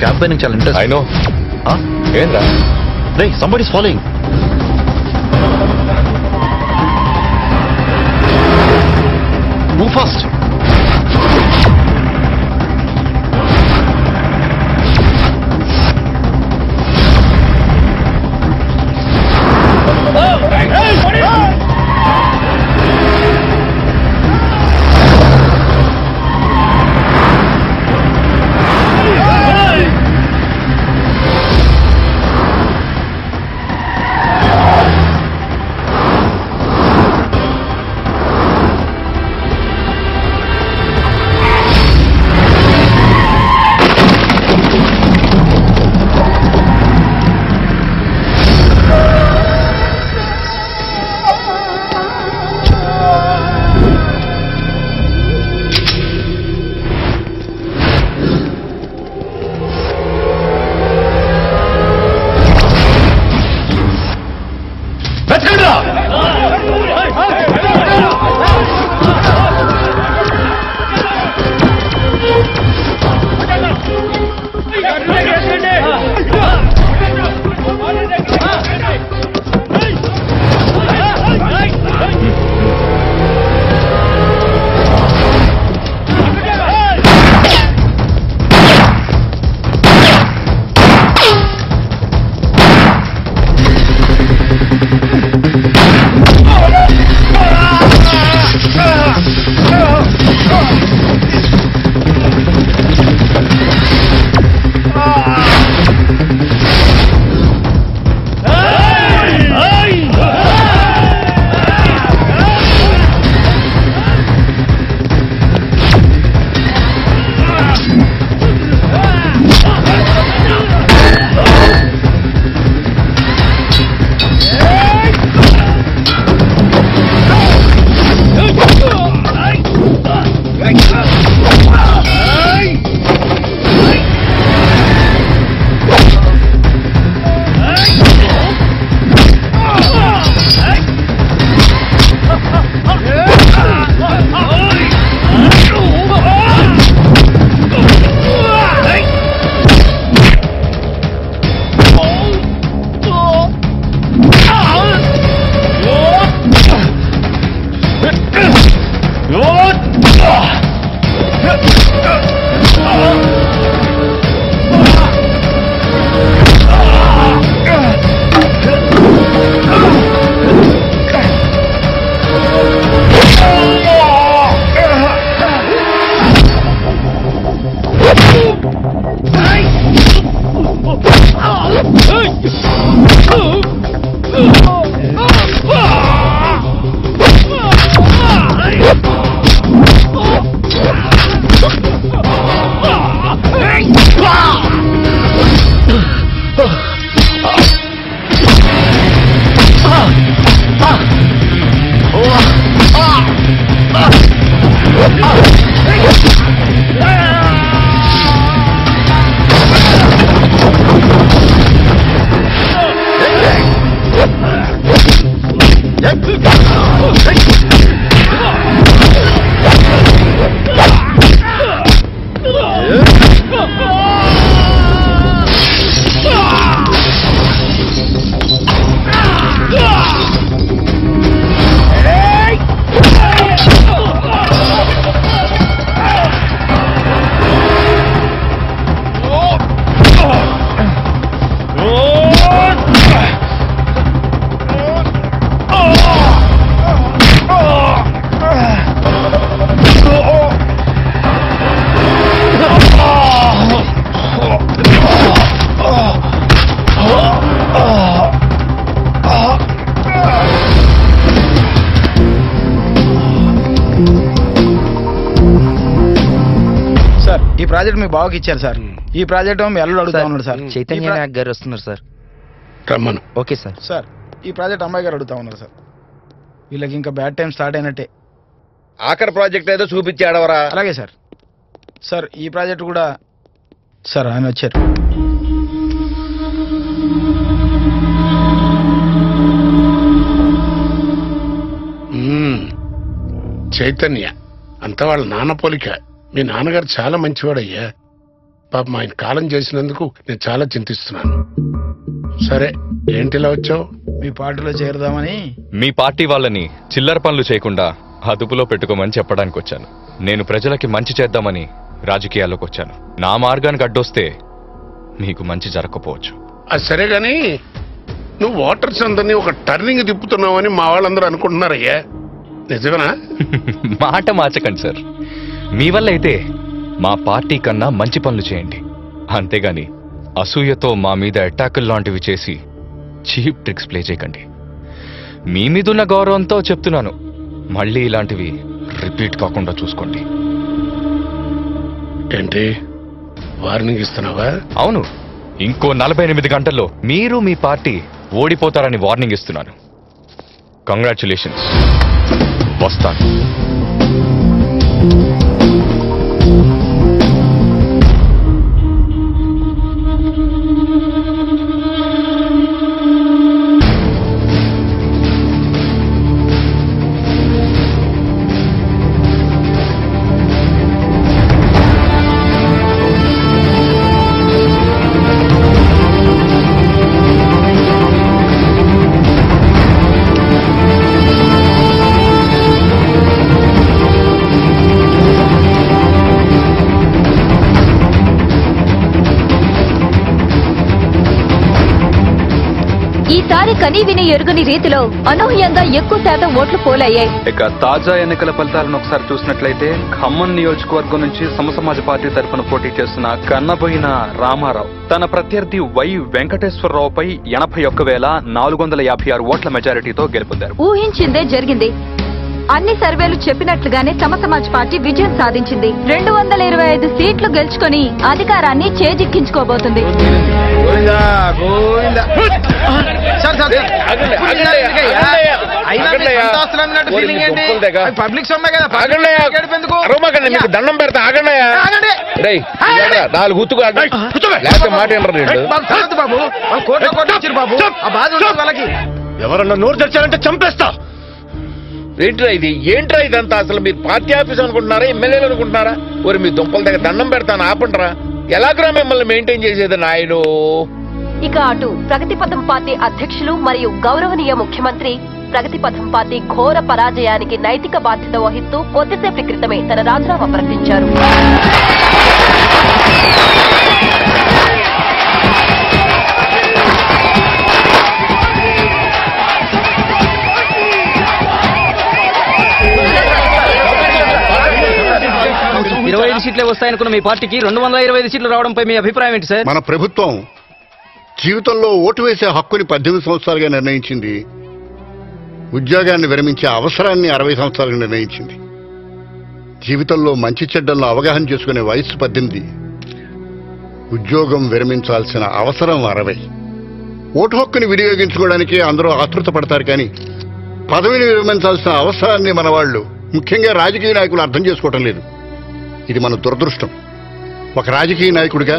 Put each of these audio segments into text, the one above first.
నాకు యాప్ పై నుంచి చాలా ఇంట్రెస్ట్. I know. ఏంద్రా? రేయ్, somebody is following. Move fast. ఈ ప్రాజెక్ట్ మీ బావకి ఇచ్చారు సార్. ఈ ప్రాజెక్ట్ మీ అల్లుడు అడుగుతా ఉన్నాడు సార్. చైతన్య నాయక్ గారు వస్తున్నారు సార్. రమ్మను. Okay sir. సార్ ఈ ప్రాజెక్ట్ అమ్మాయి గారు అడుగుతా ఉన్నారు సార్. వీళ్ళకి ఇంకా బ్యాడ్ టైం స్టార్ట్ అయినట్టే. ఆఖరి ప్రాజెక్ట్ ఏదో చూపించాడవరా? అలాగే సార్. సార్ ఈ ప్రాజెక్ట్ కూడా సార్ ఆయన వచ్చారు. చైతన్య అంత వాళ్ళ నాన్న పోలిక. మీ నాన్నగారు చాలా మంచివాడయ్యా. పాపం ఆయన కాలం చేసినందుకు నేను చాలా చింతిస్తున్నాను. సరే, ఏంటిలా వచ్చావు? మీ పార్టీలో చేరదామని. మీ పార్టీ వాళ్ళని చిల్లర పనులు చేయకుండా అదుపులో పెట్టుకోమని చెప్పడానికి వచ్చాను. నేను ప్రజలకి మంచి చేద్దామని రాజకీయాల్లోకి వచ్చాను. నా మార్గానికి అడ్డొస్తే మీకు మంచి జరగకపోవచ్చు. అది సరే గాని, నువ్వు ఓటర్స్ అందరినీ ఒక టర్నింగ్ తిప్పుతున్నావని మా వాళ్ళందరూ అనుకుంటున్నారయ్యా, నిజమేనా? మాట మార్చకండి సార్. మీ వల్ల అయితే మా పార్టీ కన్నా మంచి పనులు చేయండి. అంతేగాని అసూయతో మా మీద అటాకులు లాంటివి చేసి చీప్ ట్రిక్స్ ప్లే చేయకండి. మీ మీదున్న గౌరవంతో చెప్తున్నాను, మళ్ళీ ఇలాంటివి రిపీట్ కాకుండా చూసుకోండి. ఏంటి వార్నింగ్ ఇస్తున్నావా? అవును, ఇంకో 48 గంటల్లో మీరు మీ పార్టీ ఓడిపోతారని వార్నింగ్ ఇస్తున్నాను. కంగ్రాచులేషన్స్. వస్తాను. ఈసారి కనీ విని ఎరుగని రీతిలో అనూహ్యంగా ఎక్కువ శాతం ఓట్లు పోలయ్యాయి. ఇక తాజా ఎన్నికల ఫలితాలను ఒకసారి చూసినట్లయితే ఖమ్మం నియోజకవర్గం నుంచి సమసమాజ పార్టీ తరఫున పోటీ చేస్తున్న కన్నబోయిన రామారావు తన ప్రత్యర్థి వై వెంకటేశ్వరరావుపై 81,456 ఓట్ల మెజారిటీతో గెలుపొందారు. ఊహించిందే జరిగింది. అన్ని సర్వేలు చెప్పినట్లుగానే సమసమాజ్ పార్టీ విజయం సాధించింది. 225 సీట్లు గెలుచుకొని అధికారాన్ని చేజిక్కించుకోబోతుంది. Govinda Govinda. Sir sir public సొమ్మే కదా. దండం పెడతా. ఆగండియా, 4 గుర్తుకు మాట ఏంటారు బాబు. కోర్టు వచ్చారు బాబు. ఆ బాధ వాళ్ళకి. ఎవరన్నా నోరు తెచ్చారంటే చంపేస్తా. ఏంట్రా ఇదంతా? అసలు మీరు పార్టీ ఆఫీస్ అనుకుంటున్నారా, ఎమ్మెల్యేలు అనుకుంటున్నారా? మరి మీ దుంపల దగ్గర దండం పెడతాను, ఆపండిరా. ఎలాగరా మిమ్మల్ని మెయింటైన్ చేసేది నాయను? ఇక అటు ప్రగతి పథం పార్టీ అధ్యక్షులు మరియు గౌరవనీయ ముఖ్యమంత్రి ప్రగతి పథం పార్టీ ఘోర పరాజయానికి నైతిక బాధ్యత వహిస్తూ కొద్దిసేపటి క్రితమే తన రాజీనామా ప్రకటించారు. సీట్లే వస్తాయనుకున్న మీ పార్టీకి 225 సీట్లు రావడంపై మీ అభిప్రాయం ఏంటి సార్? మన ప్రభుత్వం జీవితంలో ఓటు వేసే హక్కుని 18 సంవత్సరాలుగా నిర్ణయించింది. ఉద్యోగాన్ని విరమించే అవసరాన్ని 60 సంవత్సరాలుగా నిర్ణయించింది. జీవితంలో మంచి చెడ్డలను అవగాహన చేసుకునే వయస్సు 18. ఉద్యోగం విరమించాల్సిన అవసరం 60. ఓటు హక్కుని వినియోగించుకోవడానికి అందరూ ఆతృత పడతారు, కానీ పదవిని విరమించాల్సిన అవసరాన్ని మన వాళ్ళు, ముఖ్యంగా రాజకీయ నాయకులు అర్థం చేసుకోవటం లేదు. ఇది మన దురదృష్టం. ఒక రాజకీయ నాయకుడిగా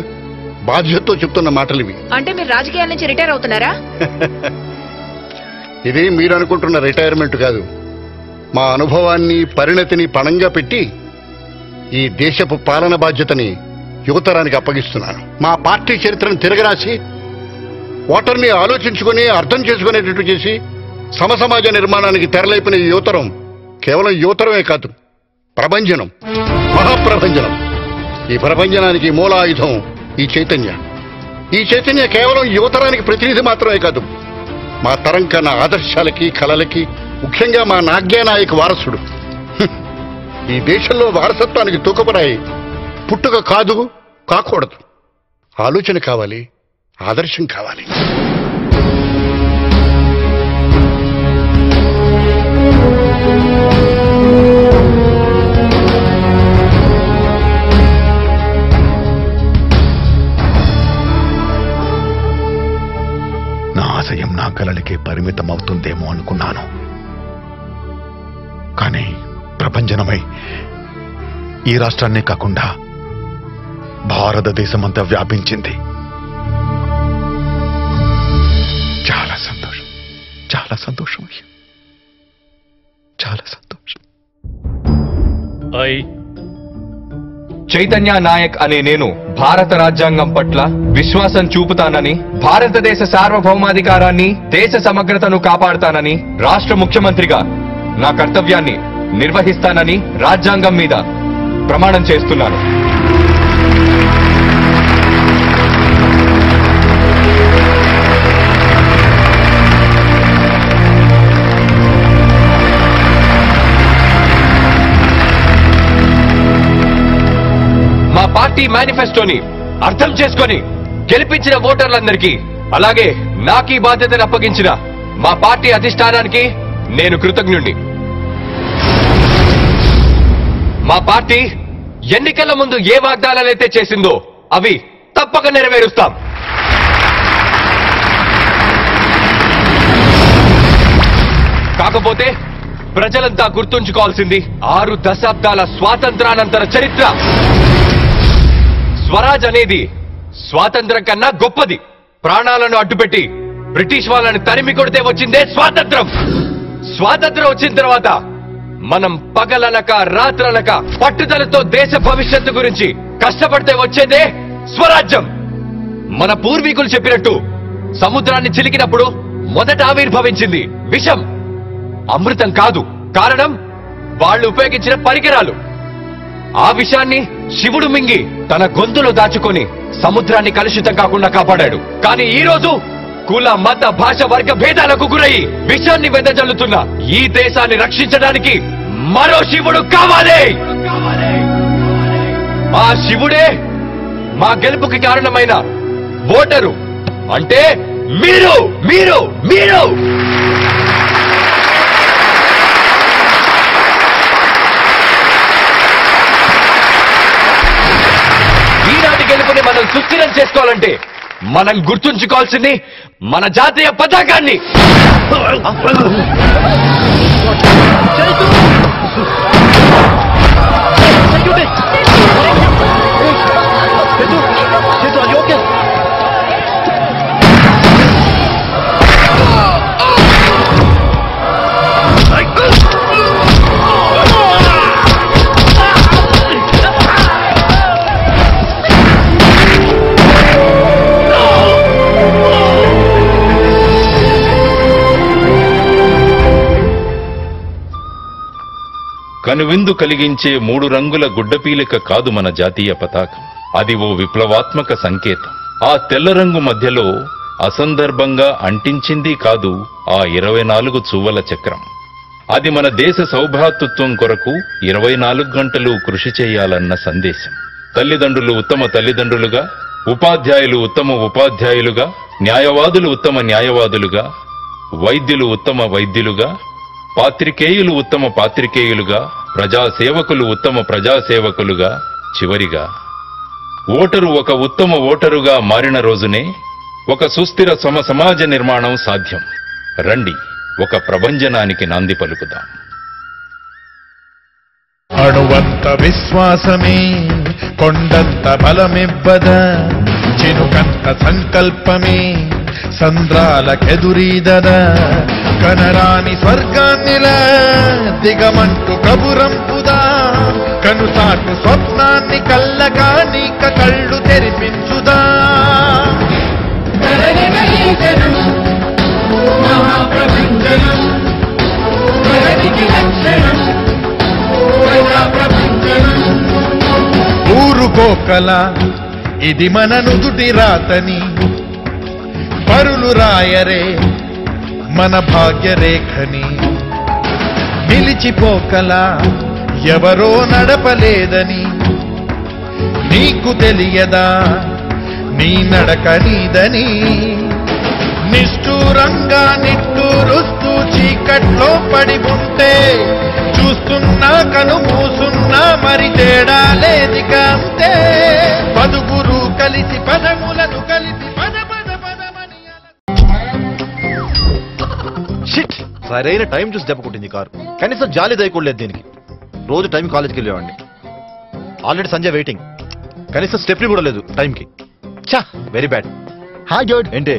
బాధ్యతతో చెప్తున్న మాటలు ఇవి. అంటే మీరు రాజకీయాల నుంచి రిటైర్ అవుతున్నారా? ఇది మీరు అనుకుంటున్న రిటైర్మెంట్ కాదు. మా అనుభవాన్ని, పరిణతిని పణంగా పెట్టి ఈ దేశపు పాలన బాధ్యతని యువతరానికి అప్పగిస్తున్నాను. మా పార్టీ చరిత్రను తిరగరాసి ఓటర్ని ఆలోచించుకుని అర్థం చేసుకునేటట్టు చేసి సమసమాజ నిర్మాణానికి తెరలేపిన ఈ యువతరం కేవలం యువతరమే కాదు, ప్రభంజనం, మహాప్రభంజనం. ఈ ప్రభంజనానికి మూలాయుధం ఈ చైతన్య. ఈ చైతన్య కేవలం యువతరానికి ప్రతినిధి మాత్రమే కాదు, మా తరం కన్నా ఆదర్శాలకి, కళలకి, ముఖ్యంగా మా నాగ్యానాయక వారసుడు. ఈ దేశంలో వారసత్వానికి తూకపరాయి పుట్టుక కాదు, కాకూడదు. ఆలోచన కావాలి, ఆదర్శం కావాలి. నా ఆశయం నా కలలకే పరిమితం అవుతుందేమో అనుకున్నాను, కానీ ప్రపంచనమై ఈ రాష్ట్రాన్నే కాకుండా భారతదేశమంతా వ్యాపించింది. చాలా సంతోషం, చాలా సంతోషం, చాలా సంతోషం. I, చైతన్య నాయక్ అనే నేను భారత రాజ్యాంగం పట్ల విశ్వాసం చూపుతానని, భారతదేశ సార్వభౌమాధికారాన్ని, దేశ సమగ్రతను కాపాడుతానని, రాష్ట్ర ముఖ్యమంత్రిగా నా కర్తవ్యాన్ని నిర్వహిస్తానని రాజ్యాంగం మీద ప్రమాణం చేస్తున్నాను. మా పార్టీ మేనిఫెస్టోని అర్థం చేసుకొని గెలిపించిన ఓటర్లందరికీ, అలాగే నాకు ఈ బాధ్యతను అప్పగించిన మా పార్టీ అధిష్టానానికి నేను కృతజ్ఞుణ్ణి. మా పార్టీ ఎన్నికల ముందు ఏ వాగ్దానాలైతే చేసిందో అవి తప్పక నెరవేరుస్తాం. కాకపోతే ప్రజలంతా గుర్తుంచుకోవాల్సింది 6 దశాబ్దాల స్వాతంత్రానంతర చరిత్ర. స్వరాజ్ అనేది స్వాతంత్రం కన్నా గొప్పది. ప్రాణాలను అడ్డుపెట్టి బ్రిటిష్ వాళ్ళని తరిమి కొడితే వచ్చిందే స్వాతంత్రం. స్వాతంత్రం వచ్చిన తర్వాత మనం పగలనక రాత్రనక పట్టుదలతో దేశ భవిష్యత్తు గురించి కష్టపడితే వచ్చేదే స్వరాజ్యం. మన పూర్వీకులు చెప్పినట్టు సముద్రాన్ని చిలికినప్పుడు మొదట ఆవిర్భవించింది విషం, అమృతం కాదు. కారణం వాళ్ళు ఉపయోగించిన పరికరాలు. ఆ విషయాన్ని శివుడు మింగి తన గొంతులో దాచుకొని సముద్రాన్ని కలుషితం కాకుండా కాపాడాడు. కానీ ఈ రోజు కుల, మత, భాష, వర్గ భేదాలకు గురయ్యి విషాన్ని వెదజల్లుతున్న ఈ దేశాన్ని రక్షించడానికి మరో శివుడు కావాలి. ఆ శివుడే మా గెలుపుకి కారణమైన ఓటరు, అంటే మీరు మీరు మీరు ఈనాటి గెలుపుని మనం సుస్థిరం చేసుకోవాలంటే మనం గుర్తుంచుకోవాల్సింది మన జాతీయ పతాకాన్ని. కనువిందు కలిగించే 3 రంగుల గుడ్డపీలిక కాదు మన జాతీయ పతాకం. అది ఓ విప్లవాత్మక సంకేతం. ఆ తెల్ల రంగు మధ్యలో అసందర్భంగా అంటించింది కాదు ఆ 24 చువ్వల చక్రం. అది మన దేశ సౌభ్రాతృత్వం కొరకు 24 గంటలు కృషి చేయాలన్న సందేశం. తల్లిదండ్రులు ఉత్తమ తల్లిదండ్రులుగా, ఉపాధ్యాయులు ఉత్తమ ఉపాధ్యాయులుగా, న్యాయవాదులు ఉత్తమ న్యాయవాదులుగా, వైద్యులు ఉత్తమ వైద్యులుగా, పాత్రికేయులు ఉత్తమ పాత్రికేయులుగా, ప్రజాసేవకులు ఉత్తమ ప్రజాసేవకులుగా, చివరిగా ఓటరు ఒక ఉత్తమ ఓటరుగా మారిన రోజునే ఒక సుస్థిర సమాజ నిర్మాణం సాధ్యం. రండి, ఒక ప్రభంజనానికి నాంది పలుకుదాం. అణువంత విశ్వాసమే కొండంత బలమివ్వద, చినుకంత సంకల్పమే సంద్రాలకెదురీదద, కనరాని స్వర్గాన్నిలా దిగమంటూ కబురంపుదా, కనుసాటు స్వప్నాన్ని కళ్ళగానీక కళ్ళు తెరిపించుదా. ఊరుకోకల ఇది మన నుదుటి రాతని, పరులు రాయరే మన భాగ్యరేఖని, నిలిచిపోకలా ఎవరో నడపలేదని, నీకు తెలియదా నీ నడక నీదని, నిష్ఠూరంగా నిట్టూరుస్తూ చీకట్లో పడి ఉంటే, చూస్తున్నా కను మూసున్నా మరి తేడా లేదిక అంతే. పదుగురు కలిసి పదములను కలిసి పద పద పదమని. సరైన టైం చూసి దెబ్బ కొట్టింది కారు. కనీసం జాలి దయకూడలేదు దీనికి. రోజు టైం కాలేజ్కి వెళ్ళేవాడిని. Already Sanjay waiting. కనీసం స్టెప్ని కూడా లేదు టైంకి. చా, వెరీ బ్యాడ్. Hi Dude. ఏంటి